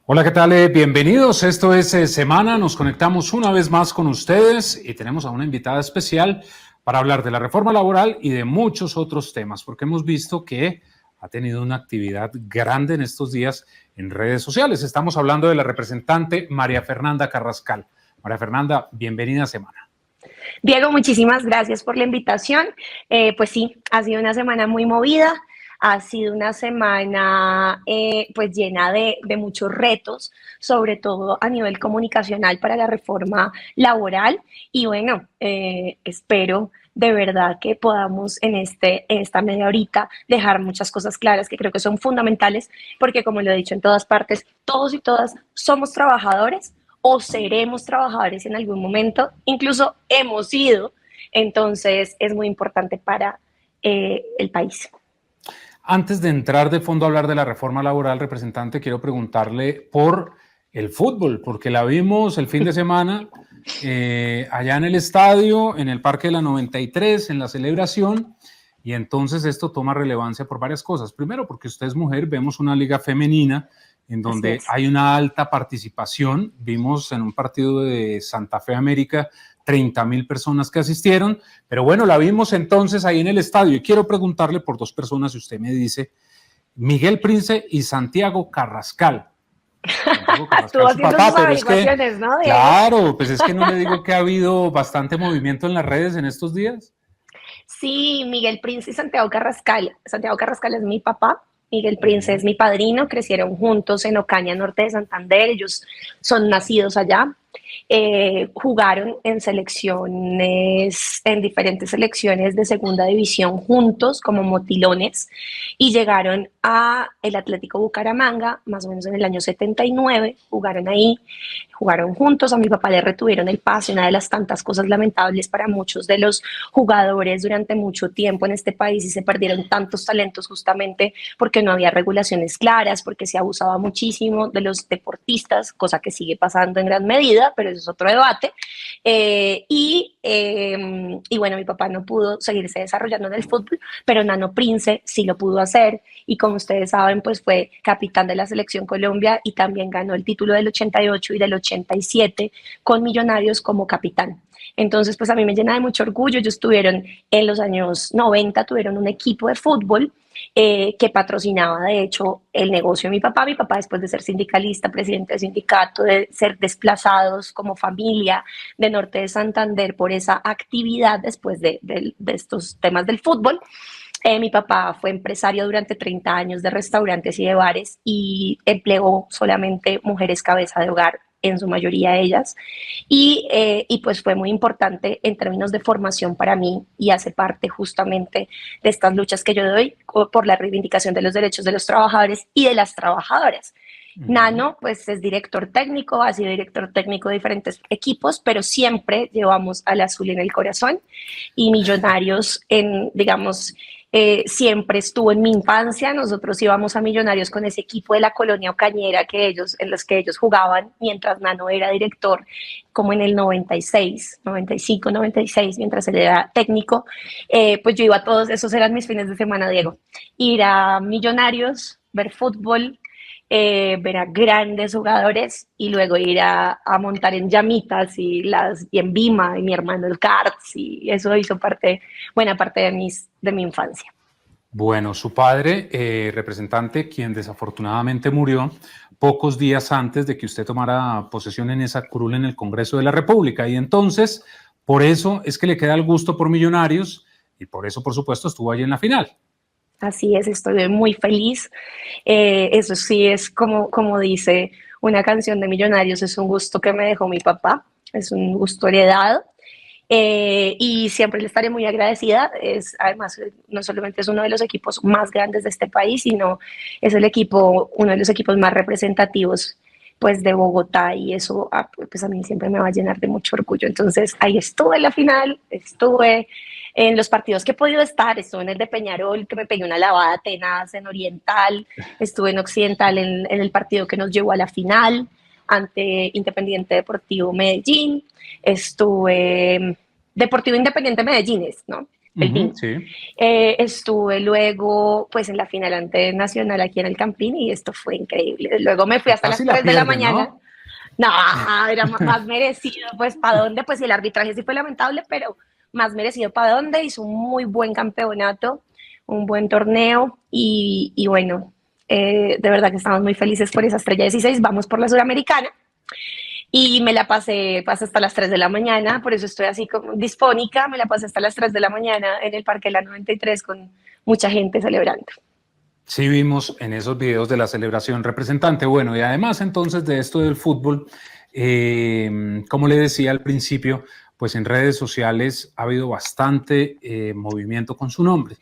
Hola, ¿qué tal? Bienvenidos. Esto es Semana. Nos conectamos una vez más con ustedes y tenemos a una invitada especial para hablar de la reforma laboral y de muchos otros temas, porque hemos visto que ha tenido una actividad grande en estos días en redes sociales. Estamos hablando de la representante María Fernanda Carrascal. María Fernanda, bienvenida a Semana. Diego, muchísimas gracias por la invitación. Pues sí, ha sido una semana muy movida, ha sido una semana pues llena de muchos retos, sobre todo a nivel comunicacional para la reforma laboral. Y bueno, espero de verdad que podamos en esta media horita dejar muchas cosas claras que creo que son fundamentales, porque como lo he dicho en todas partes, todos y todas somos trabajadores o seremos trabajadores en algún momento, incluso hemos sido, entonces es muy importante para el país. Antes de entrar de fondo a hablar de la reforma laboral, representante, quiero preguntarle por el fútbol, porque la vimos el fin de semana allá en el estadio, en el Parque de la 93, en la celebración, y entonces esto toma relevancia por varias cosas. Primero, porque usted es mujer, vemos una liga femenina en donde hay una alta participación. Vimos en un partido de Santa Fe América 30,000 personas que asistieron, pero bueno, la vimos entonces ahí en el estadio y quiero preguntarle por dos personas, si usted me dice, Miguel Prince y Santiago Carrascal. Santiago Estuvo Carrascal, su haciendo papá, sus pero es que, averiguaciones, ¿no, Diego? claro, pues es que no le digo que ha habido bastante movimiento en las redes en estos días. Sí, Miguel Prince y Santiago Carrascal. Santiago Carrascal es mi papá, Miguel Prince es mi padrino, crecieron juntos en Ocaña, norte de Santander, ellos son nacidos allá. Jugaron en selecciones, en diferentes selecciones de segunda división juntos como motilones y llegaron a el Atlético Bucaramanga más o menos en el año 79, jugaron ahí, jugaron juntos, a mi papá le retuvieron el pase, una de las tantas cosas lamentables para muchos de los jugadores durante mucho tiempo en este país y se perdieron tantos talentos justamente porque no había regulaciones claras, porque se abusaba muchísimo de los deportistas, cosa que sigue pasando en gran medida, pero eso es otro debate. Y bueno, mi papá no pudo seguirse desarrollando en el fútbol, pero Nano Prince sí lo pudo hacer y como ustedes saben, pues fue capitán de la Selección Colombia y también ganó el título del 88 y del 87 con Millonarios como capitán. Entonces, pues a mí me llena de mucho orgullo. Ellos tuvieron en los años 90, tuvieron un equipo de fútbol que patrocinaba, de hecho, el negocio de mi papá. Mi papá, después de ser sindicalista, presidente del sindicato, de ser desplazados como familia de Norte de Santander por esa actividad después de estos temas del fútbol. Mi papá fue empresario durante 30 años de restaurantes y de bares y empleó solamente mujeres cabeza de hogar, en su mayoría ellas, y pues fue muy importante en términos de formación para mí y hace parte justamente de estas luchas que yo doy por la reivindicación de los derechos de los trabajadores y de las trabajadoras. Nano, pues es director técnico, ha sido director técnico de diferentes equipos, pero siempre llevamos al azul en el corazón y Millonarios digamos, siempre estuvo en mi infancia. Nosotros íbamos a Millonarios con ese equipo de la colonia Ocañera en los que ellos jugaban mientras Nano era director, como en el 96, 95, 96, mientras él era técnico. Pues yo iba a todos, esos eran mis fines de semana, Diego. Ir a Millonarios, ver fútbol, ver a grandes jugadores y luego ir a montar en llamitas y en Vima y mi hermano el karts y eso hizo buena parte de mi infancia. Bueno, su padre, representante, quien desafortunadamente murió pocos días antes de que usted tomara posesión en esa curul en el Congreso de la República. Y entonces, por eso es que le queda el gusto por Millonarios y por eso, por supuesto, estuvo allí en la final. Así es, estoy muy feliz. Eso sí es como dice una canción de Millonarios, es un gusto que me dejó mi papá, es un gusto heredado. Y siempre le estaré muy agradecida. Además, no solamente es uno de los equipos más grandes de este país, sino es uno de los equipos más representativos pues de Bogotá y eso pues a mí siempre me va a llenar de mucho orgullo. Entonces ahí estuve en la final, estuve en los partidos que he podido estar, estuve en el de Peñarol, que me pegué una lavada tenaz, en Oriental, estuve en Occidental en el partido que nos llevó a la final ante Independiente Deportivo Medellín, estuve Deportivo Independiente Medellín, ¿no? el Ujú, BIM. sí. Estuve luego pues en la final ante Nacional aquí en el Campín y esto fue increíble. Luego me fui Que hasta las casi la 3 de la pierden, mañana. ¿no? No, era más merecido, pues ¿para dónde? Pues sí, el arbitraje sí fue lamentable, pero más merecido para dónde. Hizo un muy buen campeonato, un buen torneo y bueno, de verdad que estamos muy felices por esa estrella 16. Vamos por la Suramericana y me la pasé hasta las 3 de la mañana, por eso estoy así como disfónica, me la pasé hasta las 3 de la mañana en el Parque de la 93 con mucha gente celebrando. Sí vimos en esos videos de la celebración representante. Bueno, y además entonces de esto del fútbol, como le decía al principio, pues en redes sociales ha habido bastante movimiento con su nombre.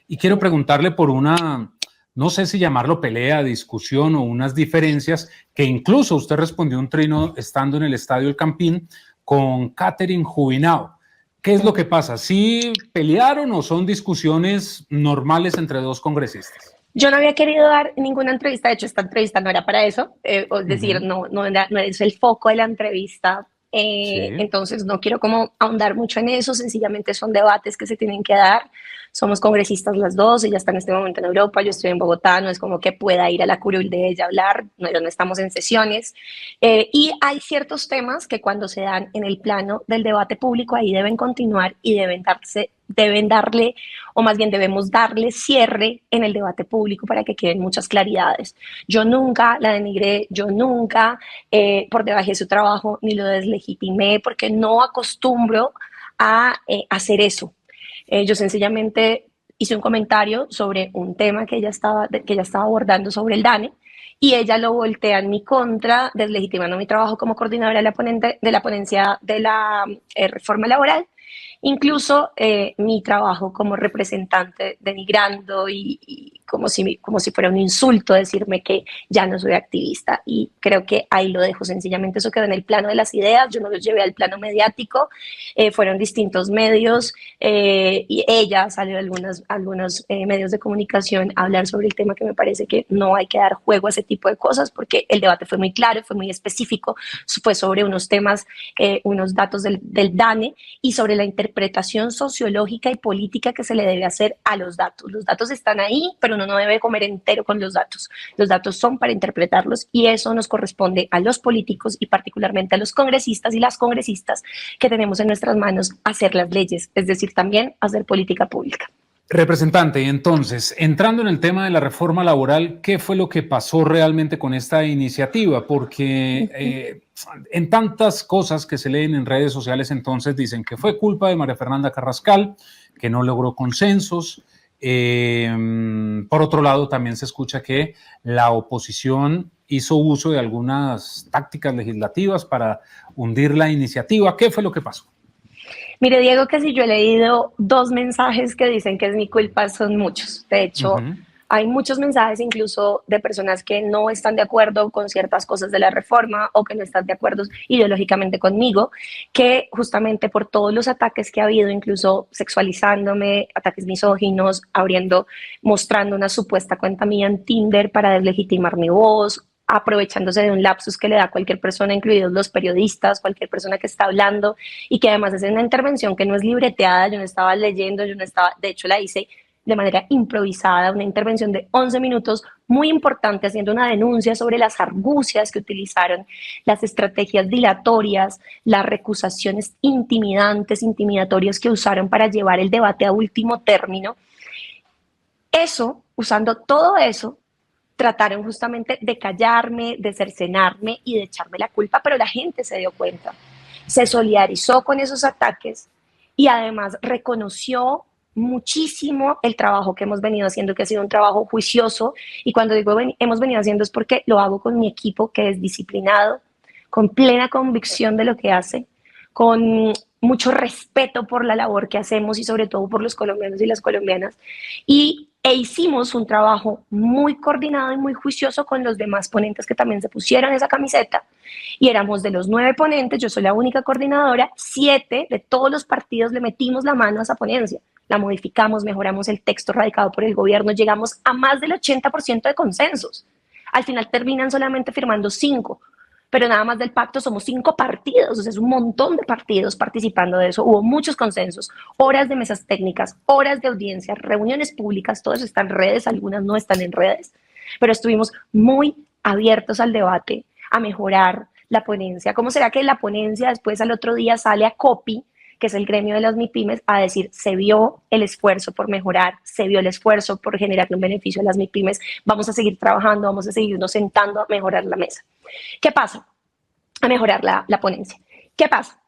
Y quiero preguntarle por una, no sé si llamarlo pelea, discusión o unas diferencias, que incluso usted respondió un trino estando en el Estadio El Campín con Catherine Jubinao. ¿Qué es lo que pasa? ¿Sí pelearon o son discusiones normales entre dos congresistas? Yo no había querido dar ninguna entrevista, de hecho esta entrevista no era para eso, es decir, Ujú. no es el foco de la entrevista, Sí. entonces no quiero como ahondar mucho en eso, sencillamente son debates que se tienen que dar, somos congresistas las dos, ella está en este momento en Europa, yo estoy en Bogotá, no es como que pueda ir a la curul de ella a hablar, no estamos en sesiones, y hay ciertos temas que cuando se dan en el plano del debate público ahí deben continuar y deben darle, o más bien debemos darle cierre en el debate público para que queden muchas claridades. Yo nunca la denigré, yo nunca por debajo de su trabajo ni lo deslegitimé porque no acostumbro a hacer eso. Yo sencillamente hice un comentario sobre un tema que ella estaba abordando sobre el DANE y ella lo voltea en mi contra, deslegitimando mi trabajo como coordinadora de la ponencia de la reforma laboral, incluso mi trabajo como representante denigrando y como si fuera un insulto decirme que ya no soy activista. Y creo que ahí lo dejo, sencillamente eso quedó en el plano de las ideas, yo no lo llevé al plano mediático, fueron distintos medios y ella salió a algunos medios de comunicación a hablar sobre el tema que me parece que no hay que dar juego a ese tipo de cosas porque el debate fue muy claro, fue muy específico, fue sobre unos temas, unos datos del DANE y sobre la interpretación sociológica y política que se le debe hacer a los datos. Los datos están ahí, pero uno no debe comer entero con los datos. Los datos son para interpretarlos y eso nos corresponde a los políticos y particularmente a los congresistas y las congresistas que tenemos en nuestras manos hacer las leyes, es decir, también hacer política pública. Representante, y entonces, entrando en el tema de la reforma laboral, ¿qué fue lo que pasó realmente con esta iniciativa? Porque en tantas cosas que se leen en redes sociales, entonces dicen que fue culpa de María Fernanda Carrascal, que no logró consensos. Por otro lado, también se escucha que la oposición hizo uso de algunas tácticas legislativas para hundir la iniciativa. ¿Qué fue lo que pasó? Mire, Diego, que si yo he leído dos mensajes que dicen que es mi culpa, son muchos. De hecho, Ujú. hay muchos mensajes incluso de personas que no están de acuerdo con ciertas cosas de la reforma o que no están de acuerdo ideológicamente conmigo, que justamente por todos los ataques que ha habido, incluso sexualizándome, ataques misóginos, mostrando una supuesta cuenta mía en Tinder para deslegitimar mi voz, aprovechándose de un lapsus que le da a cualquier persona, incluidos los periodistas, cualquier persona que está hablando y que además es una intervención que no es libreteada, yo no estaba leyendo, yo no estaba, de hecho la hice de manera improvisada, una intervención de 11 minutos muy importante, haciendo una denuncia sobre las argucias que utilizaron, las estrategias dilatorias, las recusaciones intimidantes, intimidatorias que usaron para llevar el debate a último término. Eso, usando todo eso, trataron justamente de callarme, de cercenarme y de echarme la culpa, pero la gente se dio cuenta, se solidarizó con esos ataques y además reconoció muchísimo el trabajo que hemos venido haciendo, que ha sido un trabajo juicioso, y cuando digo hemos venido haciendo es porque lo hago con mi equipo que es disciplinado, con plena convicción de lo que hace, con mucho respeto por la labor que hacemos y sobre todo por los colombianos y las colombianas, e hicimos un trabajo muy coordinado y muy juicioso con los demás ponentes que también se pusieron esa camiseta y éramos de los 9 ponentes, yo soy la única coordinadora, 7 de todos los partidos le metimos la mano a esa ponencia, la modificamos, mejoramos el texto radicado por el gobierno, llegamos a más del 80% de consensos. Al final terminan solamente firmando 5, pero nada más del pacto somos 5 partidos, o sea, es un montón de partidos participando de eso. Hubo muchos consensos, horas de mesas técnicas, horas de audiencias, reuniones públicas, todo eso está en redes, algunas no están en redes, pero estuvimos muy abiertos al debate, a mejorar la ponencia. ¿Cómo será que la ponencia después al otro día sale a COPI, que es el gremio de las MIPYMES, a decir, se vio el esfuerzo por mejorar, se vio el esfuerzo por generar un beneficio a las MIPYMES, vamos a seguir trabajando, vamos a seguirnos sentando a mejorar la mesa? ¿Qué pasa? A mejorar la ponencia. ¿Qué pasa?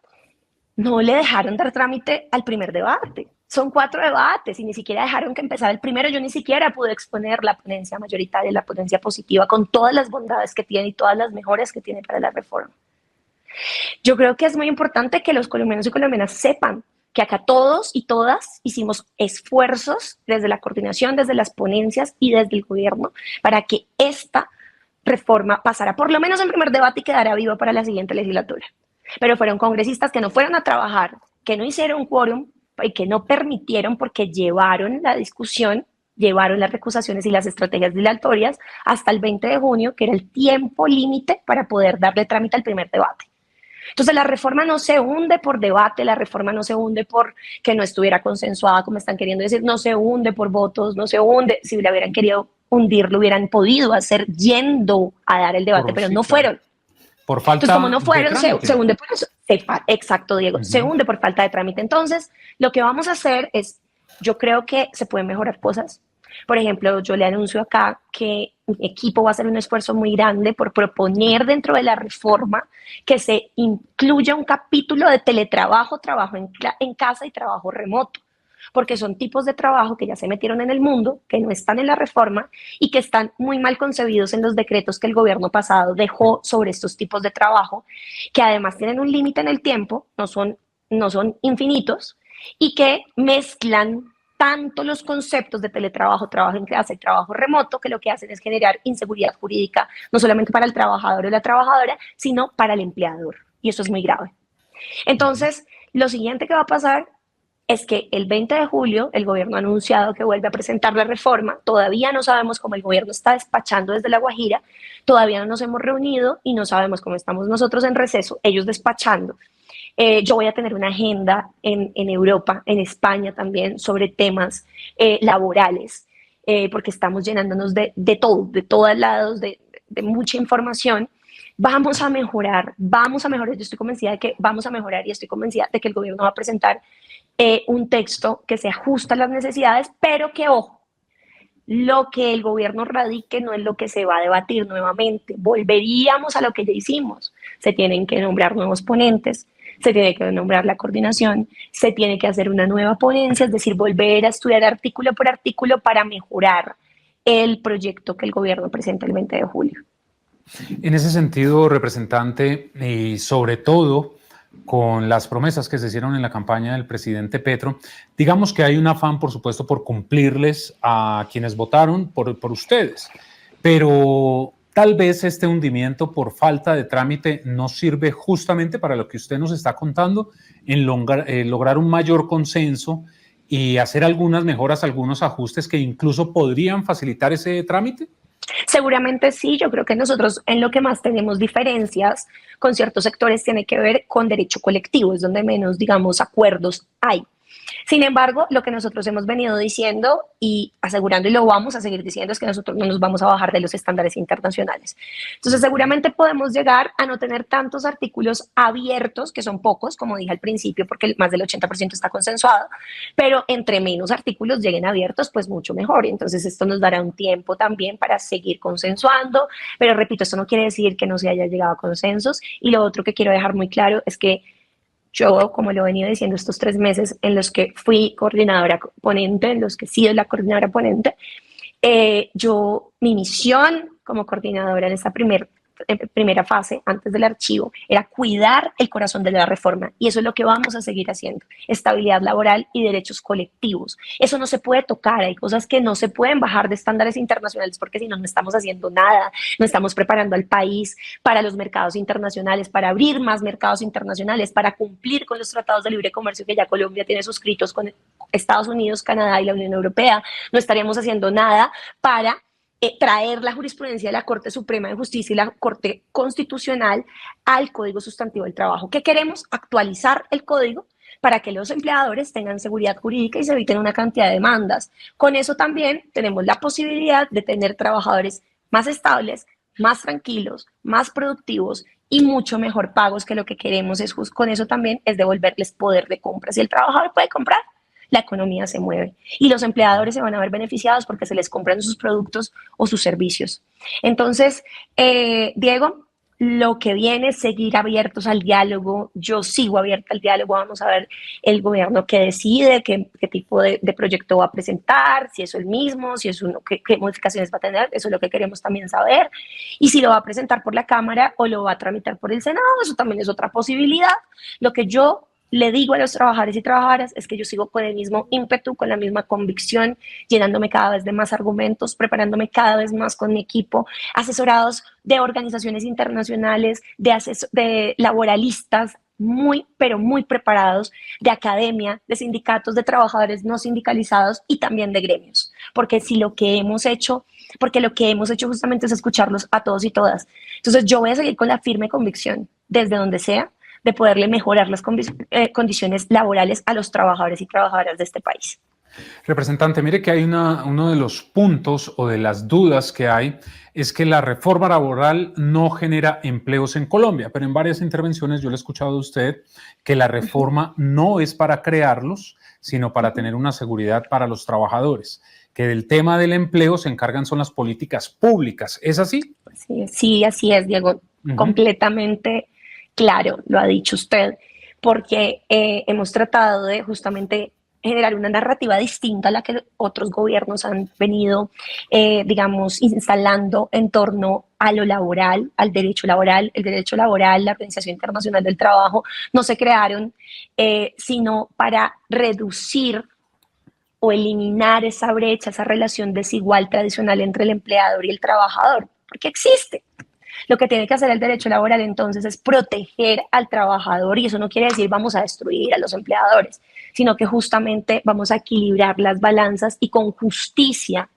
No le dejaron dar trámite al primer debate. Son 4 debates y ni siquiera dejaron que empezara el primero. Yo ni siquiera pude exponer la ponencia mayoritaria, la ponencia positiva, con todas las bondades que tiene y todas las mejoras que tiene para la reforma. Yo creo que es muy importante que los colombianos y colombianas sepan que acá todos y todas hicimos esfuerzos desde la coordinación, desde las ponencias y desde el gobierno para que esta reforma pasara por lo menos en primer debate y quedara viva para la siguiente legislatura. Pero fueron congresistas que no fueron a trabajar, que no hicieron quórum y que no permitieron, porque llevaron la discusión, llevaron las recusaciones y las estrategias dilatorias hasta el 20 de junio, que era el tiempo límite para poder darle trámite al primer debate. Entonces la reforma no se hunde por debate, la reforma no se hunde por que no estuviera consensuada, como están queriendo decir, no se hunde por votos, no se hunde. Si la hubieran querido hundir, lo hubieran podido hacer yendo a dar el debate, pero no fueron. Por falta. Entonces, como no fueron, se hunde por eso. Exacto, Diego, se hunde por falta de trámite. Entonces, lo que vamos a hacer es, yo creo que se pueden mejorar cosas. Por ejemplo, yo le anuncio acá que mi equipo va a hacer un esfuerzo muy grande por proponer dentro de la reforma que se incluya un capítulo de teletrabajo, trabajo en casa y trabajo remoto, porque son tipos de trabajo que ya se metieron en el mundo, que no están en la reforma y que están muy mal concebidos en los decretos que el gobierno pasado dejó sobre estos tipos de trabajo, que además tienen un límite en el tiempo, no son infinitos, y que mezclan tanto los conceptos de teletrabajo, trabajo en casa y trabajo remoto, que lo que hacen es generar inseguridad jurídica, no solamente para el trabajador o la trabajadora, sino para el empleador. Y eso es muy grave. Entonces, lo siguiente que va a pasar es que el 20 de julio el gobierno ha anunciado que vuelve a presentar la reforma. Todavía no sabemos cómo el gobierno está despachando desde La Guajira, todavía no nos hemos reunido y no sabemos cómo estamos nosotros en receso, ellos despachando. Yo voy a tener una agenda en Europa, en España también, sobre temas laborales, porque estamos llenándonos de todo, de todos lados, de mucha información. Vamos a mejorar, yo estoy convencida de que vamos a mejorar y estoy convencida de que el gobierno va a presentar un texto que se ajusta a las necesidades, pero que, ojo, lo que el gobierno radique no es lo que se va a debatir nuevamente. Volveríamos a lo que ya hicimos. Se tienen que nombrar nuevos ponentes, se tiene que nombrar la coordinación, se tiene que hacer una nueva ponencia, es decir, volver a estudiar artículo por artículo para mejorar el proyecto que el gobierno presenta el 20 de julio. En ese sentido, representante, y sobre todo con las promesas que se hicieron en la campaña del presidente Petro, digamos que hay un afán, por supuesto, por cumplirles a quienes votaron por ustedes, pero tal vez este hundimiento por falta de trámite no sirve justamente para lo que usted nos está contando, en lograr un mayor consenso y hacer algunas mejoras, algunos ajustes que incluso podrían facilitar ese trámite. Seguramente sí, yo creo que nosotros en lo que más tenemos diferencias con ciertos sectores tiene que ver con derecho colectivo, es donde menos, digamos, acuerdos hay. Sin embargo, lo que nosotros hemos venido diciendo y asegurando, y lo vamos a seguir diciendo, es que nosotros no nos vamos a bajar de los estándares internacionales. Entonces, seguramente podemos llegar a no tener tantos artículos abiertos, que son pocos, como dije al principio, porque más del 80% está consensuado, pero entre menos artículos lleguen abiertos, pues mucho mejor. Entonces, esto nos dará un tiempo también para seguir consensuando, pero repito, esto no quiere decir que no se haya llegado a consensos. Y lo otro que quiero dejar muy claro es que yo, como lo he venido diciendo estos 3 meses en los que fui coordinadora ponente, en los que he sido la coordinadora ponente, mi misión como coordinadora en esta primera fase, antes del archivo, era cuidar el corazón de la reforma. Y eso es lo que vamos a seguir haciendo. Estabilidad laboral y derechos colectivos. Eso no se puede tocar. Hay cosas que no se pueden bajar de estándares internacionales porque si no, no estamos haciendo nada. No estamos preparando al país para los mercados internacionales, para abrir más mercados internacionales, para cumplir con los tratados de libre comercio que ya Colombia tiene suscritos con Estados Unidos, Canadá y la Unión Europea. No estaríamos haciendo nada para traer la jurisprudencia de la Corte Suprema de Justicia y la Corte Constitucional al Código Sustantivo del Trabajo. ¿Qué queremos? Actualizar el código para que los empleadores tengan seguridad jurídica y se eviten una cantidad de demandas. Con eso también tenemos la posibilidad de tener trabajadores más estables, más tranquilos, más productivos y mucho mejor pagos, que lo que queremos es con eso también es devolverles poder de compra. Si el trabajador puede comprar, la economía se mueve y los empleadores se van a ver beneficiados porque se les compran sus productos o sus servicios. Entonces, Diego, lo que viene es seguir abiertos al diálogo. Yo sigo abierta al diálogo. Vamos a ver el gobierno que decide, qué tipo de proyecto va a presentar, si es el mismo, si es uno, qué modificaciones va a tener. Eso es lo que queremos también saber. Y si lo va a presentar por la Cámara o lo va a tramitar por el Senado, eso también es otra posibilidad. Lo que yo le digo a los trabajadores y trabajadoras es que yo sigo con el mismo ímpetu, con la misma convicción, llenándome cada vez de más argumentos, preparándome cada vez más con mi equipo, asesorados de organizaciones internacionales, de laboralistas muy, pero muy preparados, de academia, de sindicatos, de trabajadores no sindicalizados y también de gremios. Porque lo que hemos hecho justamente es escucharlos a todos y todas. Entonces yo voy a seguir con la firme convicción, desde donde sea, de poderle mejorar las condiciones laborales a los trabajadores y trabajadoras de este país. Representante, mire que hay uno de los puntos o de las dudas que hay es que la reforma laboral no genera empleos en Colombia, pero en varias intervenciones yo le he escuchado de usted que la reforma no es para crearlos, sino para tener una seguridad para los trabajadores, que del tema del empleo se encargan son las políticas públicas. ¿Es así? Sí, así es, Diego. Completamente claro, lo ha dicho usted, porque hemos tratado de justamente generar una narrativa distinta a la que otros gobiernos han venido, digamos, instalando en torno a lo laboral, al derecho laboral. El derecho laboral, la Organización Internacional del Trabajo, no se crearon sino para reducir o eliminar esa brecha, esa relación desigual tradicional entre el empleador y el trabajador, porque existe. Lo que tiene que hacer el derecho laboral entonces es proteger al trabajador, y eso no quiere decir vamos a destruir a los empleadores, sino que justamente vamos a equilibrar las balanzas y con justicia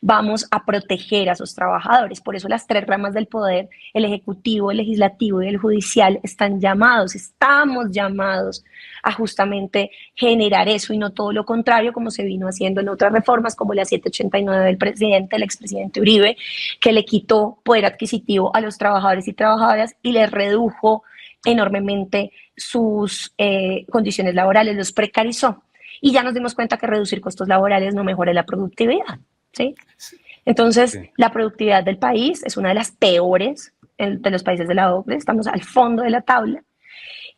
vamos a proteger a esos trabajadores. Por eso las tres ramas del poder, el ejecutivo, el legislativo y el judicial, estamos llamados a justamente generar eso y no todo lo contrario, como se vino haciendo en otras reformas, como la 789 del presidente, el expresidente Uribe, que le quitó poder adquisitivo a los trabajadores y trabajadoras y les redujo enormemente sus condiciones laborales, los precarizó. Y ya nos dimos cuenta que reducir costos laborales no mejora la productividad, ¿sí? Entonces, sí, la productividad del país es una de las peores de los países de la OCDE, estamos al fondo de la tabla.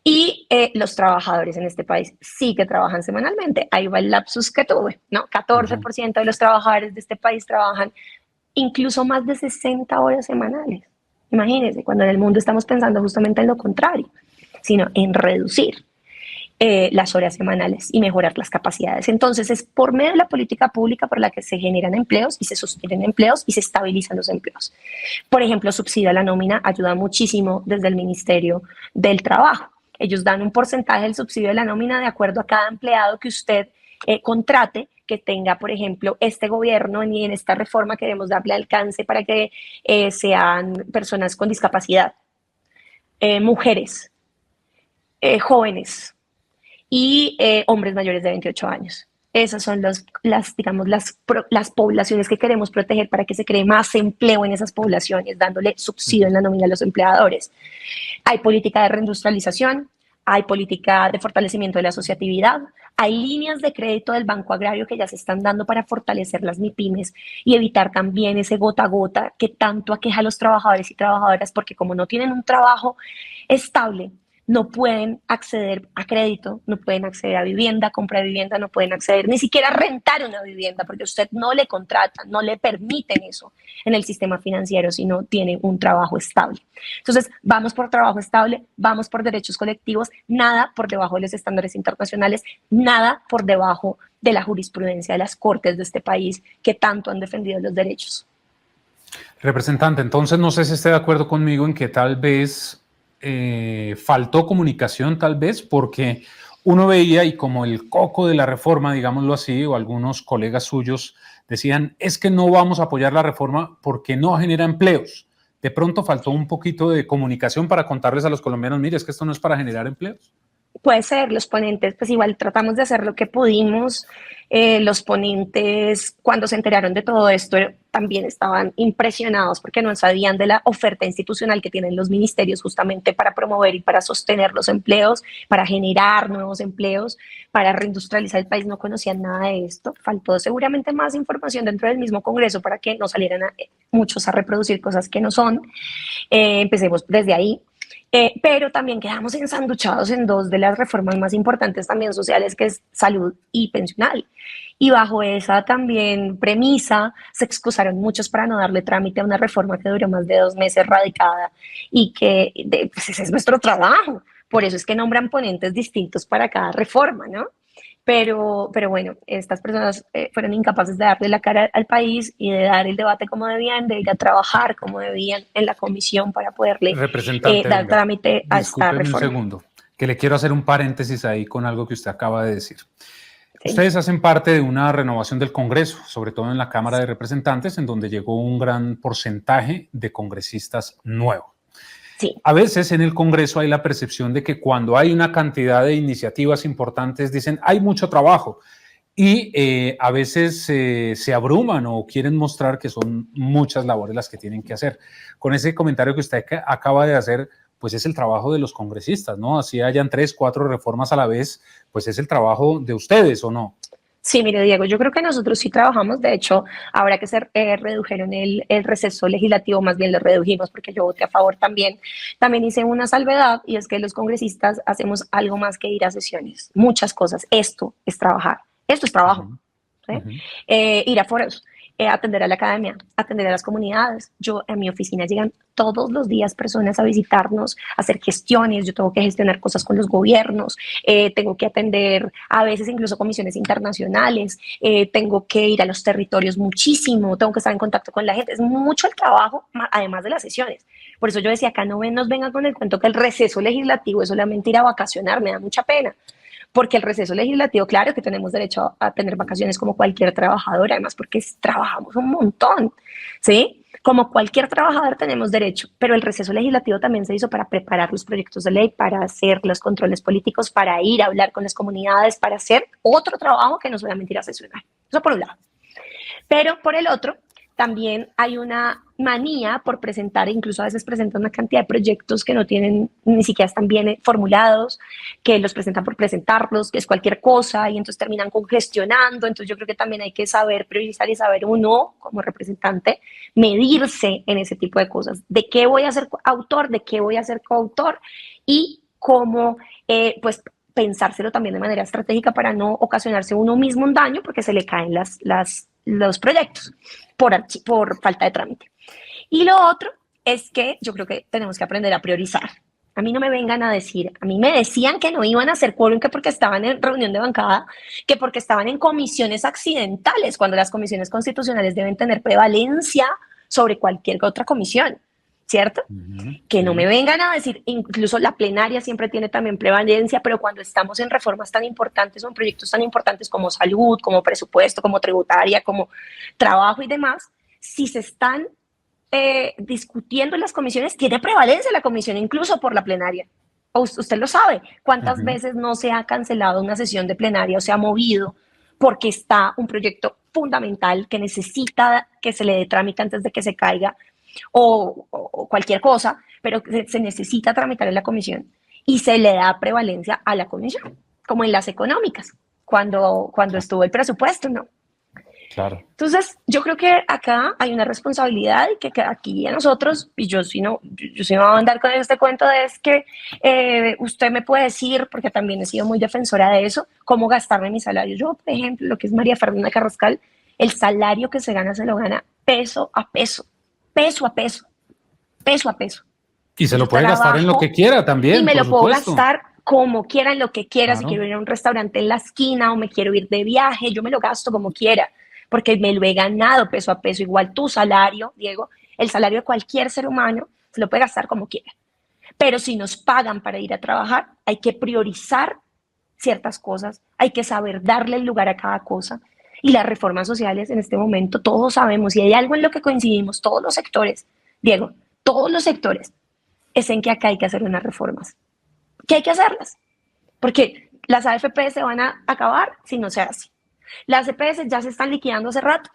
Y los trabajadores en este país sí que trabajan semanalmente. Ahí va el lapsus que tuve, ¿no? 14% de los trabajadores de este país trabajan incluso más de 60 horas semanales. Imagínense, cuando en el mundo estamos pensando justamente en lo contrario, sino en reducir las horas semanales y mejorar las capacidades. Entonces, es por medio de la política pública por la que se generan empleos y se sostienen empleos y se estabilizan los empleos. Por ejemplo, subsidio a la nómina ayuda muchísimo desde el Ministerio del Trabajo. Ellos dan un porcentaje del subsidio de la nómina de acuerdo a cada empleado que usted contrate, que tenga, por ejemplo, este gobierno, y en esta reforma queremos darle alcance para que sean personas con discapacidad, mujeres, jóvenes y hombres mayores de 28 años. Esas son las poblaciones que queremos proteger para que se cree más empleo en esas poblaciones, dándole subsidio en la nómina a los empleadores. Hay política de reindustrialización, hay política de fortalecimiento de la asociatividad, hay líneas de crédito del Banco Agrario que ya se están dando para fortalecer las MIPYMES y evitar también ese gota a gota que tanto aqueja a los trabajadores y trabajadoras, porque como no tienen un trabajo estable, no pueden acceder a crédito, no pueden acceder a vivienda, compra de vivienda, no pueden acceder ni siquiera a rentar una vivienda, porque usted no le contrata, no le permiten eso en el sistema financiero si no tiene un trabajo estable. Entonces, vamos por trabajo estable, vamos por derechos colectivos, nada por debajo de los estándares internacionales, nada por debajo de la jurisprudencia de las cortes de este país que tanto han defendido los derechos. Representante, entonces no sé si esté de acuerdo conmigo en que tal vez faltó comunicación, tal vez, porque uno veía y como el coco de la reforma, digámoslo así, o algunos colegas suyos decían, es que no vamos a apoyar la reforma porque no genera empleos. De pronto faltó un poquito de comunicación para contarles a los colombianos, mire, es que esto no es para generar empleos. Puede ser, los ponentes, pues igual tratamos de hacer lo que pudimos. Los ponentes, cuando se enteraron de todo esto, también estaban impresionados porque no sabían de la oferta institucional que tienen los ministerios justamente para promover y para sostener los empleos, para generar nuevos empleos, para reindustrializar el país. No conocían nada de esto. Faltó seguramente más información dentro del mismo Congreso para que no salieran muchos a reproducir cosas que no son. Empecemos desde ahí. Pero también quedamos ensanduchados en dos de las reformas más importantes también sociales, que es salud y pensional. Y bajo esa también premisa se excusaron muchos para no darle trámite a una reforma que duró más de 2 meses radicada y que pues ese es nuestro trabajo. Por eso es que nombran ponentes distintos para cada reforma, ¿no? Pero bueno, estas personas fueron incapaces de darle la cara al país y de dar el debate como debían, de ir a trabajar como debían en la comisión para poderle dar trámite a esta reforma. Un segundo, que le quiero hacer un paréntesis ahí con algo que usted acaba de decir. Sí. Ustedes hacen parte de una renovación del Congreso, sobre todo en la Cámara de Representantes, en donde llegó un gran porcentaje de congresistas nuevos. Sí. A veces en el Congreso hay la percepción de que cuando hay una cantidad de iniciativas importantes dicen hay mucho trabajo y a veces se abruman o quieren mostrar que son muchas labores las que tienen que hacer. Con ese comentario que usted acaba de hacer, pues es el trabajo de los congresistas, ¿no? Así hayan 3, 4 reformas a la vez, pues es el trabajo de ustedes, ¿o no? Sí, mire, Diego, yo creo que nosotros sí trabajamos. De hecho, ahora que se redujeron el receso legislativo, más bien lo redujimos porque yo voté a favor también. También hice una salvedad y es que los congresistas hacemos algo más que ir a sesiones, muchas cosas. Esto es trabajar, esto es trabajo. ¿Sí? Ir a foros, atender a la academia, atender a las comunidades. Yo en mi oficina llegan todos los días personas a visitarnos, a hacer gestiones. Yo tengo que gestionar cosas con los gobiernos, tengo que atender a veces incluso comisiones internacionales, tengo que ir a los territorios muchísimo, tengo que estar en contacto con la gente. Es mucho el trabajo, además de las sesiones. Por eso yo decía, acá no nos vengan con el cuento que el receso legislativo es solamente ir a vacacionar, me da mucha pena. Porque el receso legislativo, claro que tenemos derecho a tener vacaciones como cualquier trabajador, además porque trabajamos un montón, ¿sí? Como cualquier trabajador tenemos derecho, pero el receso legislativo también se hizo para preparar los proyectos de ley, para hacer los controles políticos, para ir a hablar con las comunidades, para hacer otro trabajo que no solamente ir a sesionar. Eso por un lado. Pero por el otro, también hay una manía por presentar, incluso a veces presentan una cantidad de proyectos que no tienen, ni siquiera están bien formulados, que los presentan por presentarlos, que es cualquier cosa, y entonces terminan congestionando. Entonces yo creo que también hay que saber priorizar y saber uno, como representante, medirse en ese tipo de cosas. ¿De qué voy a ser autor? ¿De qué voy a ser coautor? Y cómo, pues, pensárselo también de manera estratégica para no ocasionarse uno mismo un daño porque se le caen los proyectos por falta de trámite. Y lo otro es que yo creo que tenemos que aprender a priorizar. A mí no me vengan a decir, a mí me decían que no iban a hacer quórum, que porque estaban en reunión de bancada, que porque estaban en comisiones accidentales, cuando las comisiones constitucionales deben tener prevalencia sobre cualquier otra comisión, ¿cierto? Que no me vengan a decir, incluso la plenaria siempre tiene también prevalencia, pero cuando estamos en reformas tan importantes o en proyectos tan importantes como salud, como presupuesto, como tributaria, como trabajo y demás, si se están discutiendo en las comisiones, tiene prevalencia la comisión, incluso por la plenaria. Usted lo sabe, ¿cuántas veces no se ha cancelado una sesión de plenaria o se ha movido porque está un proyecto fundamental que necesita que se le dé trámite antes de que se caiga? O cualquier cosa, pero se necesita tramitar en la comisión y se le da prevalencia a la comisión, como en las económicas, cuando estuvo el presupuesto, ¿no? Claro. Entonces, yo creo que acá hay una responsabilidad y que aquí a nosotros, y yo sí no voy a andar con este cuento de es que usted me puede decir, porque también he sido muy defensora de eso, cómo gastarme mi salario. Yo, por ejemplo, lo que es María Fernanda Carrascal, el salario que se lo gana peso a peso, peso a peso, peso a peso. Y se lo puede gastar en lo que quiera también, y me por lo puedo supuesto. gastar como quiera, en lo que quiera. Claro. Si quiero ir a un restaurante en la esquina o me quiero ir de viaje, yo me lo gasto como quiera, porque me lo he ganado peso a peso. Igual tu salario, Diego, el salario de cualquier ser humano, se lo puede gastar como quiera. Pero si nos pagan para ir a trabajar, hay que priorizar ciertas cosas, hay que saber darle el lugar a cada cosa. Y las reformas sociales en este momento, todos sabemos, y hay algo en lo que coincidimos, todos los sectores, Diego, todos los sectores, es en que acá hay que hacer unas reformas. Que hay que hacerlas. Porque las AFP se van a acabar si no se hace. Las EPS ya se están liquidando hace rato.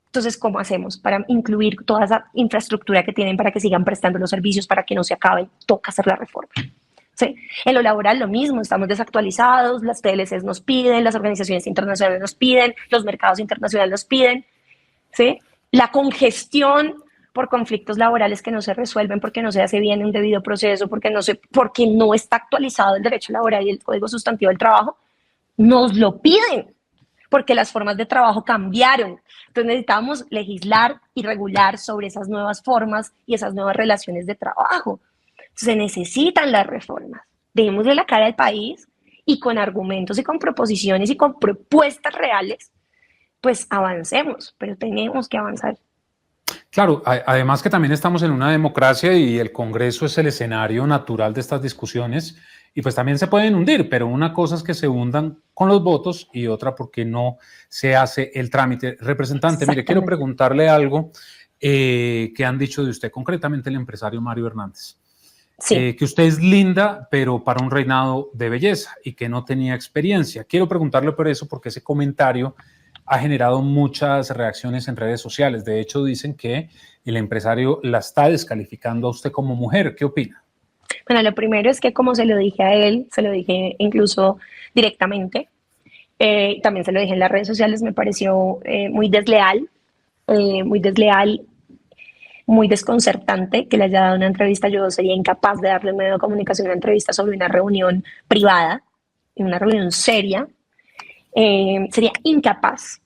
Entonces, ¿cómo hacemos para incluir toda esa infraestructura que tienen para que sigan prestando los servicios, para que no se acaben? Toca hacer la reforma. ¿Sí? En lo laboral lo mismo, estamos desactualizados, las TLCs nos piden, las organizaciones internacionales nos piden, los mercados internacionales nos piden. ¿Sí? La congestión por conflictos laborales que no se resuelven porque no se hace bien un debido proceso, porque no está actualizado el derecho laboral y el Código Sustantivo del Trabajo, nos lo piden, porque las formas de trabajo cambiaron. Entonces necesitamos legislar y regular sobre esas nuevas formas y esas nuevas relaciones de trabajo. Se necesitan las reformas. Démosle la cara al país y con argumentos y con proposiciones y con propuestas reales, pues avancemos, pero tenemos que avanzar. Claro, además que también estamos en una democracia y el Congreso es el escenario natural de estas discusiones y pues también se pueden hundir, pero una cosa es que se hundan con los votos y otra porque no se hace el trámite. Representante, mire, quiero preguntarle algo que han dicho de usted, concretamente el empresario Mario Hernández. Sí. Que usted es linda, pero para un reinado de belleza y que no tenía experiencia. Quiero preguntarle por eso, porque ese comentario ha generado muchas reacciones en redes sociales. De hecho, dicen que el empresario la está descalificando a usted como mujer. ¿Qué opina? Bueno, lo primero es que como se lo dije a él, se lo dije incluso directamente, también se lo dije en las redes sociales, me pareció muy desleal, muy desconcertante que le haya dado una entrevista. Yo sería incapaz de darle a un medio de comunicación una entrevista sobre una reunión privada, una reunión seria. Sería incapaz,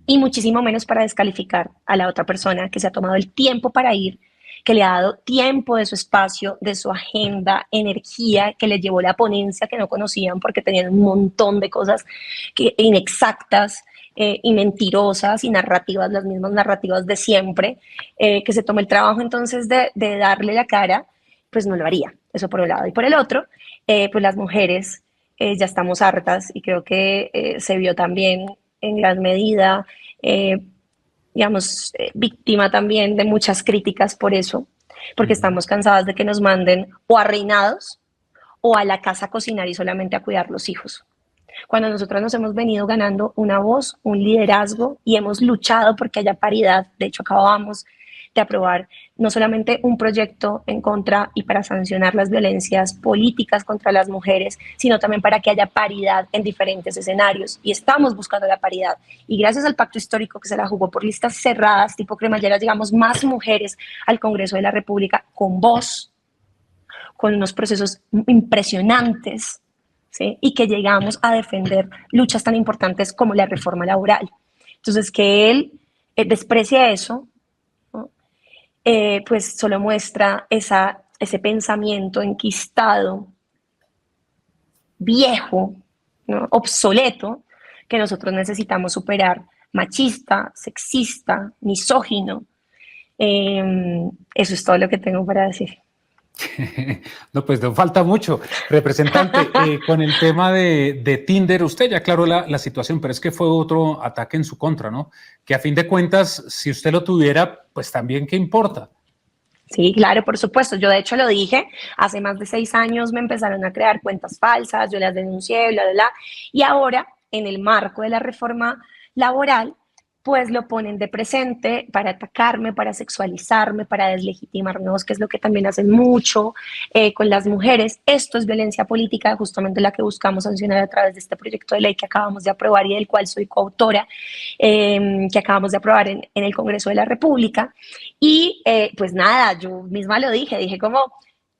y muchísimo menos para descalificar a la otra persona que se ha tomado el tiempo para ir, que le ha dado tiempo de su espacio, de su agenda, energía, que le llevó la ponencia que no conocían porque tenían un montón de cosas inexactas y mentirosas y narrativas, las mismas narrativas de siempre, que se tome el trabajo entonces de darle la cara, pues no lo haría. Eso por un lado. Y por el otro, pues las mujeres ya estamos hartas y creo que se vio también en gran medida, digamos, víctima también de muchas críticas por eso, porque estamos cansadas de que nos manden o a reinados o a la casa a cocinar y solamente a cuidar los hijos. Cuando nosotros nos hemos venido ganando una voz, un liderazgo y hemos luchado porque haya paridad. De hecho, acabamos de aprobar no solamente un proyecto en contra y para sancionar las violencias políticas contra las mujeres, sino también para que haya paridad en diferentes escenarios. Y estamos buscando la paridad. Y gracias al pacto histórico que se la jugó por listas cerradas, tipo cremalleras, llegamos más mujeres al Congreso de la República con voz, con unos procesos impresionantes, ¿sí? Y que llegamos a defender luchas tan importantes como la reforma laboral. Entonces, que él desprecie eso, pues solo muestra ese pensamiento enquistado, viejo, ¿no? Obsoleto, que nosotros necesitamos superar, machista, sexista, misógino. Eso es todo lo que tengo para decir. No, pues no falta mucho. Representante, con el tema de Tinder, usted ya aclaró la situación, pero es que fue otro ataque en su contra, ¿no? Que a fin de cuentas, si usted lo tuviera, pues también, ¿qué importa? Sí, claro, por supuesto. Yo de hecho lo dije, hace más de 6 años me empezaron a crear cuentas falsas, yo las denuncié, bla, bla, bla. Y ahora, en el marco de la reforma laboral, pues lo ponen de presente para atacarme, para sexualizarme, para deslegitimarnos, que es lo que también hacen mucho con las mujeres. Esto es violencia política, justamente la que buscamos sancionar a través de este proyecto de ley que acabamos de aprobar y del cual soy coautora, que acabamos de aprobar en el Congreso de la República. Y pues nada, yo misma lo dije como,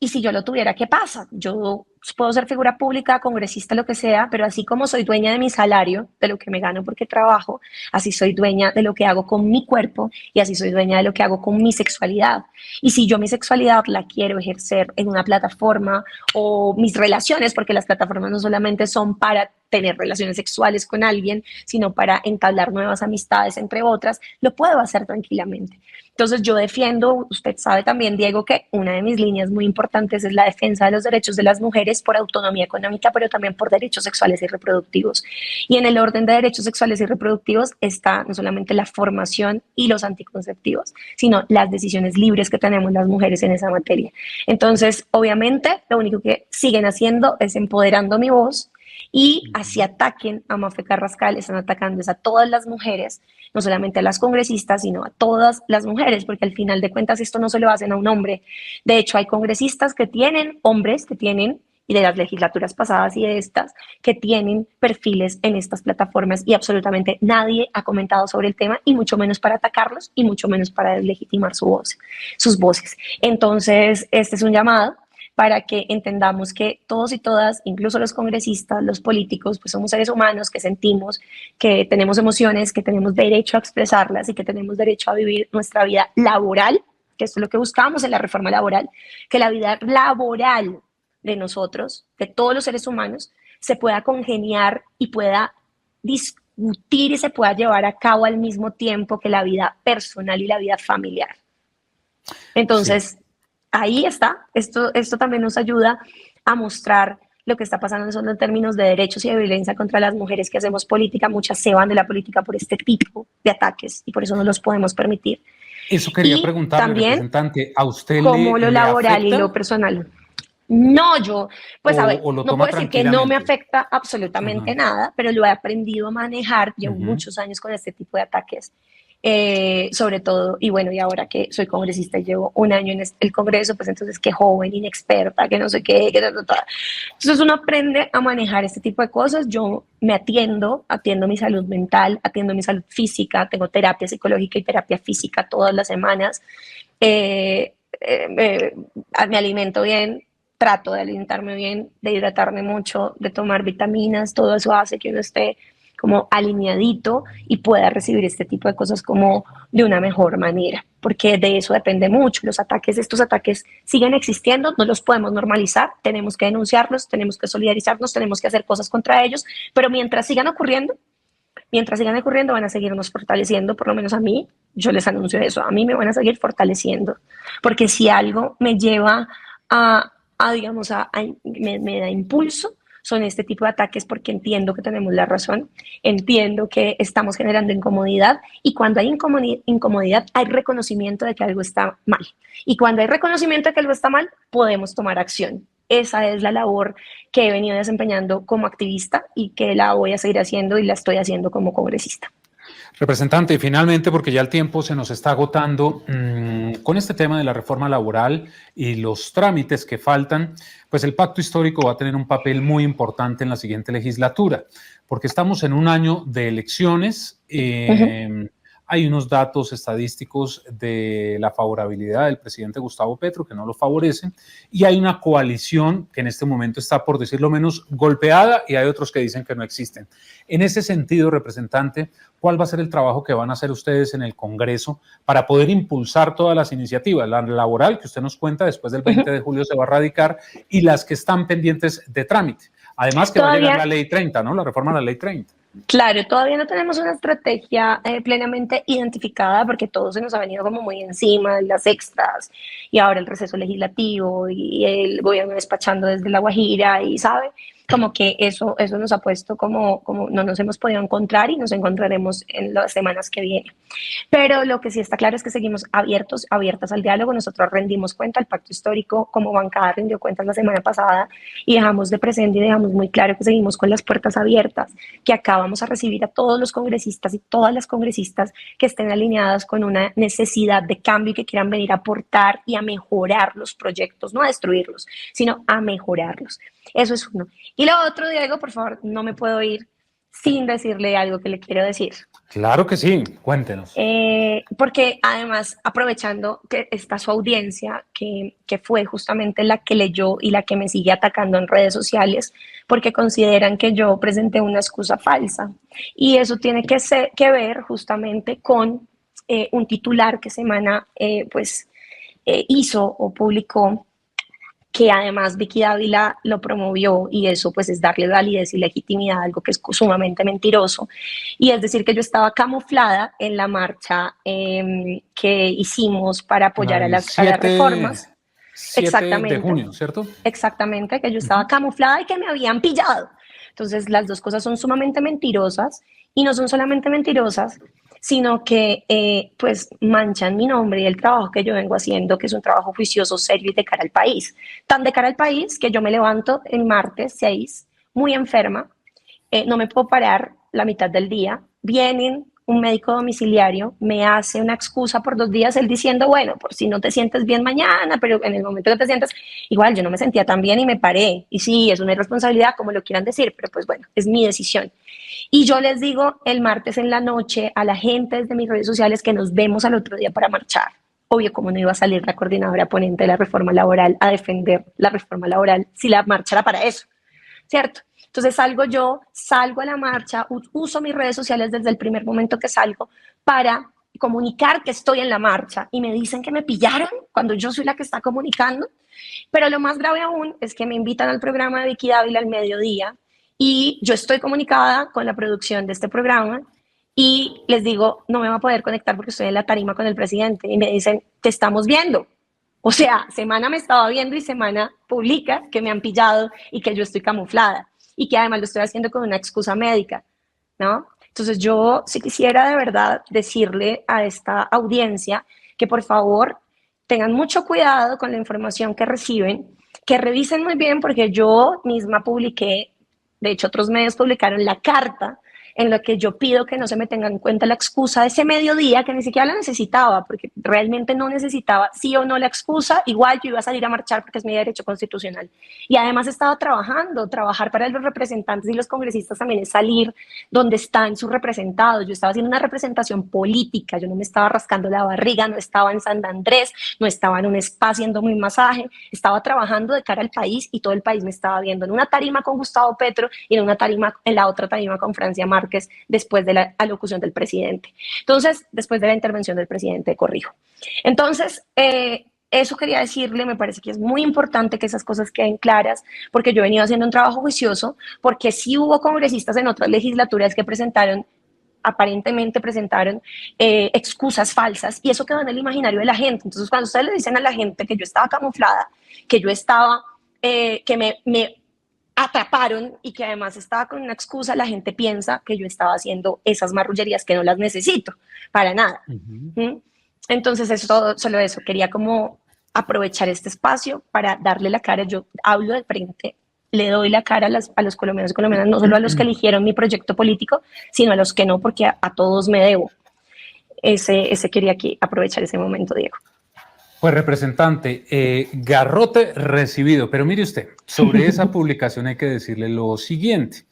¿y si yo lo tuviera, qué pasa? Yo puedo ser figura pública, congresista, lo que sea, pero así como soy dueña de mi salario, de lo que me gano porque trabajo, así soy dueña de lo que hago con mi cuerpo y así soy dueña de lo que hago con mi sexualidad. Y si yo mi sexualidad la quiero ejercer en una plataforma o mis relaciones, porque las plataformas no solamente son para tener relaciones sexuales con alguien, sino para entablar nuevas amistades, entre otras, lo puedo hacer tranquilamente. Entonces yo defiendo, usted sabe también, Diego, que una de mis líneas muy importantes es la defensa de los derechos de las mujeres mujeres por autonomía económica, pero también por derechos sexuales y reproductivos. Y en el orden de derechos sexuales y reproductivos está no solamente la formación y los anticonceptivos, sino las decisiones libres que tenemos las mujeres en esa materia. Entonces, obviamente, lo único que siguen haciendo es empoderando mi voz y así ataquen a Mafe Carrascal, están atacando a todas las mujeres, no solamente a las congresistas, sino a todas las mujeres, porque al final de cuentas esto no se lo hacen a un hombre. De hecho, hay congresistas que tienen, hombres que tienen, y de las legislaturas pasadas y de estas, que tienen perfiles en estas plataformas y absolutamente nadie ha comentado sobre el tema, y mucho menos para atacarlos, y mucho menos para deslegitimar sus voces. Entonces, este es un llamado para que entendamos que todos y todas, incluso los congresistas, los políticos, pues somos seres humanos que sentimos, que tenemos emociones, que tenemos derecho a expresarlas y que tenemos derecho a vivir nuestra vida laboral, que esto es lo que buscamos en la reforma laboral, que la vida laboral de nosotros, de todos los seres humanos, se pueda congeniar y pueda discutir y se pueda llevar a cabo al mismo tiempo que la vida personal y la vida familiar. Entonces, sí. Ahí está, esto también nos ayuda a mostrar lo que está pasando en términos de derechos y de violencia contra las mujeres que hacemos política. Muchas se van de la política por este tipo de ataques y por eso no los podemos permitir. Eso quería preguntarle, también, representante, ¿a usted como lo laboral afecta? Y lo personal? No, yo, pues a ver, no puedo decir que no me afecta absolutamente nada, pero lo he aprendido a manejar, llevo muchos años con este tipo de ataques. Sobre todo, y bueno, y ahora que soy congresista y llevo un año en el Congreso, pues entonces qué joven, inexperta, que no sé qué, entonces uno aprende a manejar este tipo de cosas. Yo me atiendo mi salud mental, atiendo mi salud física, tengo terapia psicológica y terapia física todas las semanas, me alimento bien, trato de alimentarme bien, de hidratarme mucho, de tomar vitaminas, todo eso hace que uno esté como alineadito y pueda recibir este tipo de cosas como de una mejor manera, porque de eso depende mucho. Estos ataques siguen existiendo, no los podemos normalizar, tenemos que denunciarlos, tenemos que solidarizarnos, tenemos que hacer cosas contra ellos, pero mientras sigan ocurriendo van a seguirnos fortaleciendo, por lo menos a mí, yo les anuncio eso, a mí me van a seguir fortaleciendo, porque si algo me lleva me da impulso, son este tipo de ataques, porque entiendo que tenemos la razón, entiendo que estamos generando incomodidad, y cuando hay incomodidad hay reconocimiento de que algo está mal, y cuando hay reconocimiento de que algo está mal, podemos tomar acción. Esa es la labor que he venido desempeñando como activista y que la voy a seguir haciendo y la estoy haciendo como congresista. Representante, y finalmente, porque ya el tiempo se nos está agotando, con este tema de la reforma laboral y los trámites que faltan, pues el pacto histórico va a tener un papel muy importante en la siguiente legislatura, porque estamos en un año de elecciones. Hay unos datos estadísticos de la favorabilidad del presidente Gustavo Petro que no lo favorecen, y hay una coalición que en este momento está, por decirlo menos, golpeada, y hay otros que dicen que no existen. En ese sentido, representante, ¿cuál va a ser el trabajo que van a hacer ustedes en el Congreso para poder impulsar todas las iniciativas? La laboral, que usted nos cuenta, después del 20 de julio se va a radicar, y las que están pendientes de trámite. Además que va a llegar la ley 30, ¿no? La reforma a la ley 30. Claro, todavía no tenemos una estrategia plenamente identificada, porque todo se nos ha venido como muy encima, las extras, y ahora el receso legislativo, y el gobierno despachando desde La Guajira, y sabe, como que eso nos ha puesto como no nos hemos podido encontrar, y nos encontraremos en las semanas que vienen. Pero lo que sí está claro es que seguimos abiertas al diálogo. Nosotros rendimos cuenta, el pacto histórico como bancada rindió cuentas la semana pasada, y dejamos de presente y dejamos muy claro que seguimos con las puertas abiertas, que acá vamos a recibir a todos los congresistas y todas las congresistas que estén alineadas con una necesidad de cambio y que quieran venir a aportar y a mejorar los proyectos, no a destruirlos, sino a mejorarlos. Eso es uno. Y lo otro, Diego, por favor, no me puedo ir sin decirle algo que le quiero decir. Claro que sí, cuéntenos. Porque además, aprovechando que está su audiencia, que fue justamente la que leyó y la que me sigue atacando en redes sociales, porque consideran que yo presenté una excusa falsa. Y eso tiene que ver justamente con un titular que Semana hizo o publicó, que además Vicky Dávila lo promovió, y eso pues es darle validez y legitimidad a algo que es sumamente mentiroso, y es decir que yo estaba camuflada en la marcha que hicimos para apoyar a las reformas. 7 de junio, ¿cierto? Exactamente, que yo estaba camuflada y que me habían pillado. Entonces, las dos cosas son sumamente mentirosas y no son solamente mentirosas, sino que pues manchan mi nombre y el trabajo que yo vengo haciendo, que es un trabajo juicioso, serio y de cara al país. Tan de cara al país que yo me levanto el martes 6, muy enferma, no me puedo parar la mitad del día, vienen un médico domiciliario, me hace una excusa por 2 días, él diciendo, bueno, por si no te sientes bien mañana, pero en el momento que te sientas, igual yo no me sentía tan bien y me paré. Y sí, es una irresponsabilidad, como lo quieran decir, pero pues bueno, es mi decisión. Y yo les digo el martes en la noche a la gente desde mis redes sociales que nos vemos al otro día para marchar. Obvio, como no iba a salir la coordinadora ponente de la reforma laboral a defender la reforma laboral si la marcha era para eso, ¿cierto? Entonces salgo a la marcha, uso mis redes sociales desde el primer momento que salgo para comunicar que estoy en la marcha y me dicen que me pillaron cuando yo soy la que está comunicando. Pero lo más grave aún es que me invitan al programa de Vicky Dávila al mediodía y yo estoy comunicada con la producción de este programa y les digo, no me va a poder conectar porque estoy en la tarima con el presidente y me dicen, te estamos viendo. O sea, semana me estaba viendo y semana publica que me han pillado y que yo estoy camuflada y que además lo estoy haciendo con una excusa médica, ¿no? Entonces yo sí quisiera de verdad decirle a esta audiencia que por favor tengan mucho cuidado con la información que reciben, que revisen muy bien porque yo misma publiqué, de hecho otros medios publicaron la carta en lo que yo pido que no se me tenga en cuenta la excusa de ese mediodía que ni siquiera la necesitaba, porque realmente no necesitaba sí o no la excusa, igual yo iba a salir a marchar porque es mi derecho constitucional. Y además estaba trabajando, trabajar para los representantes y los congresistas también es salir donde están sus representados. Yo estaba haciendo una representación política, yo no me estaba rascando la barriga, no estaba en San Andrés, no estaba en un spa haciendo mi masaje, estaba trabajando de cara al país y todo el país me estaba viendo en una tarima con Gustavo Petro y en la otra tarima con Francia Márquez después de la alocución del presidente. Entonces, después de la intervención del presidente, corrijo. Entonces, eso quería decirle, me parece que es muy importante que esas cosas queden claras, porque yo he venido haciendo un trabajo juicioso, porque sí hubo congresistas en otras legislaturas que aparentemente presentaron excusas falsas y eso quedó en el imaginario de la gente. Entonces, cuando ustedes le dicen a la gente que yo estaba camuflada, que yo estaba, que me atraparon y que además estaba con una excusa, la gente piensa que yo estaba haciendo esas marrullerías que no las necesito para nada. ¿Mm? Entonces, eso, solo eso, quería como aprovechar este espacio para darle la cara. Yo hablo de frente, le doy la cara a los colombianos y colombianas, no solo a los que eligieron mi proyecto político, sino a los que no, porque a todos me debo. Ese quería aquí aprovechar ese momento, Diego. Pues representante, garrote recibido, pero mire usted, sobre esa publicación hay que decirle lo siguiente.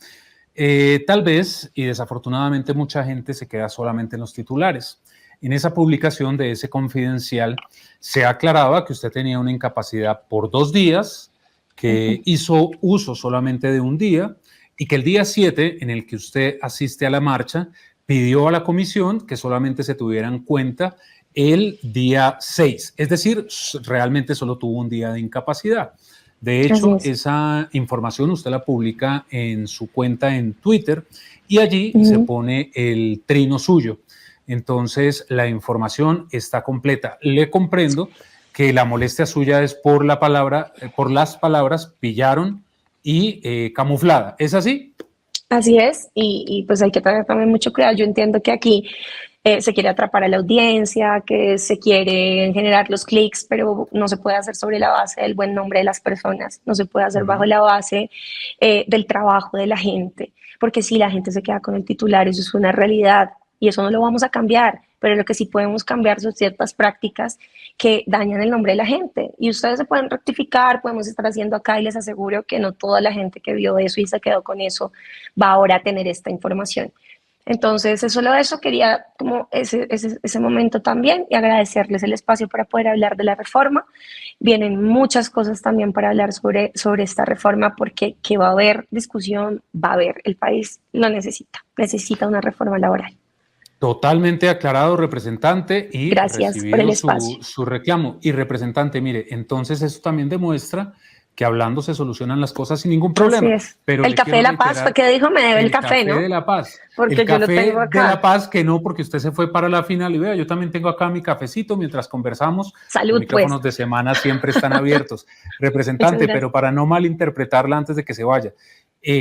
Tal vez, y desafortunadamente mucha gente se queda solamente en los titulares. En esa publicación de ese confidencial se aclaraba que usted tenía una incapacidad por 2 días, que hizo uso solamente de un día y que el día 7 en el que usted asiste a la marcha pidió a la comisión que solamente se tuviera en cuenta el día 6, es decir, realmente solo tuvo un día de incapacidad. De hecho, esa información usted la publica en su cuenta en Twitter y allí se pone el trino suyo. Entonces, la información está completa. Le comprendo que la molestia suya es por las palabras pillaron y camuflada. ¿Es así? Así es, y pues hay que tener también mucho cuidado. Yo entiendo que aquí se quiere atrapar a la audiencia, que se quiere generar los clics, pero no se puede hacer sobre la base del buen nombre de las personas, no se puede hacer bajo la base del trabajo de la gente, porque si la gente se queda con el titular, eso es una realidad y eso no lo vamos a cambiar, pero lo que sí podemos cambiar son ciertas prácticas que dañan el nombre de la gente y ustedes se pueden rectificar, podemos estar haciendo acá y les aseguro que no toda la gente que vio eso y se quedó con eso va ahora a tener esta información. Entonces, solo eso quería como ese momento también y agradecerles el espacio para poder hablar de la reforma. Vienen muchas cosas también para hablar sobre esta reforma porque que va a haber discusión, va a haber, el país lo necesita una reforma laboral. Totalmente aclarado, representante, y gracias por el espacio. Su reclamo. Y representante, mire, entonces eso también demuestra que hablando se solucionan las cosas sin ningún problema. Así es. Pero el café de la paz, ¿fue que dijo? Me debe el café, ¿no? El café de la paz. Porque el yo lo café tengo acá. de la paz, que no, porque usted se fue para la final y vea, yo también tengo acá mi cafecito mientras conversamos. Salud, los micrófonos pues. de semana siempre están abiertos. Representante, pero para no malinterpretarla antes de que se vaya,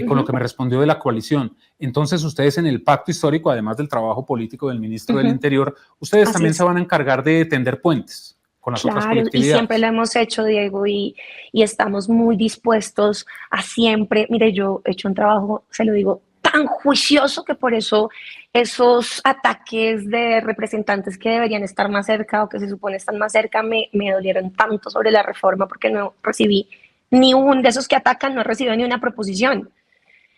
con lo que me respondió de la coalición, entonces ustedes en el pacto histórico, además del trabajo político del ministro del Interior, ustedes Así también es. se van a encargar de tender puentes con las otras colectividades. Y siempre lo hemos hecho, Diego, y estamos muy dispuestos a siempre, mire, yo he hecho un trabajo, se lo digo, tan juicioso que por eso esos ataques de representantes que deberían estar más cerca o que se supone están más cerca me dolieron tanto sobre la reforma porque no recibí ni un de esos que atacan, no he recibido ni una proposición.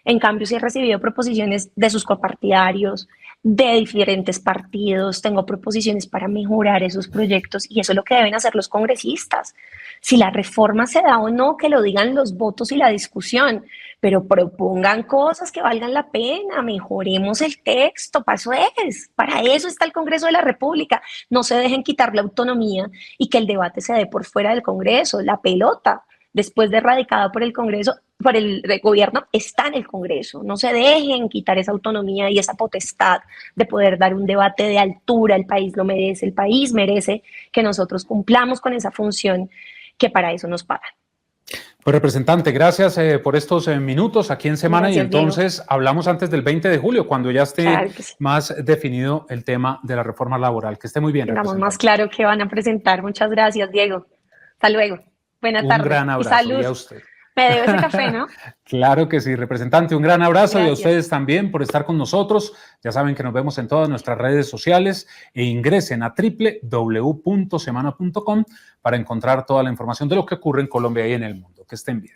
En cambio, sí he recibido proposiciones de sus copartidarios, de diferentes partidos, tengo proposiciones para mejorar esos proyectos y eso es lo que deben hacer los congresistas. Si la reforma se da o no, que lo digan los votos y la discusión, pero propongan cosas que valgan la pena, mejoremos el texto, para eso está el Congreso de la República. No se dejen quitar la autonomía y que el debate se dé por fuera del Congreso, la pelota. Después de erradicada por el Congreso, por el gobierno, está en el Congreso. No se dejen quitar esa autonomía y esa potestad de poder dar un debate de altura. El país lo merece, el país merece que nosotros cumplamos con esa función que para eso nos pagan. Pues representante, gracias por estos minutos aquí en Semana. Gracias, y entonces Diego. Hablamos antes del 20 de julio, cuando ya esté sí. más definido el tema de la reforma laboral. Que esté muy bien. Tengamos más claro qué van a presentar. Muchas gracias, Diego. Hasta luego. Buenas tardes. Un gran abrazo. Y salud. Y a usted. Me debe ese café, ¿no? Claro que sí, representante. Un gran abrazo. Gracias. Y a ustedes también por estar con nosotros. Ya saben que nos vemos en todas nuestras redes sociales e ingresen a www.semana.com para encontrar toda la información de lo que ocurre en Colombia y en el mundo. Que estén bien.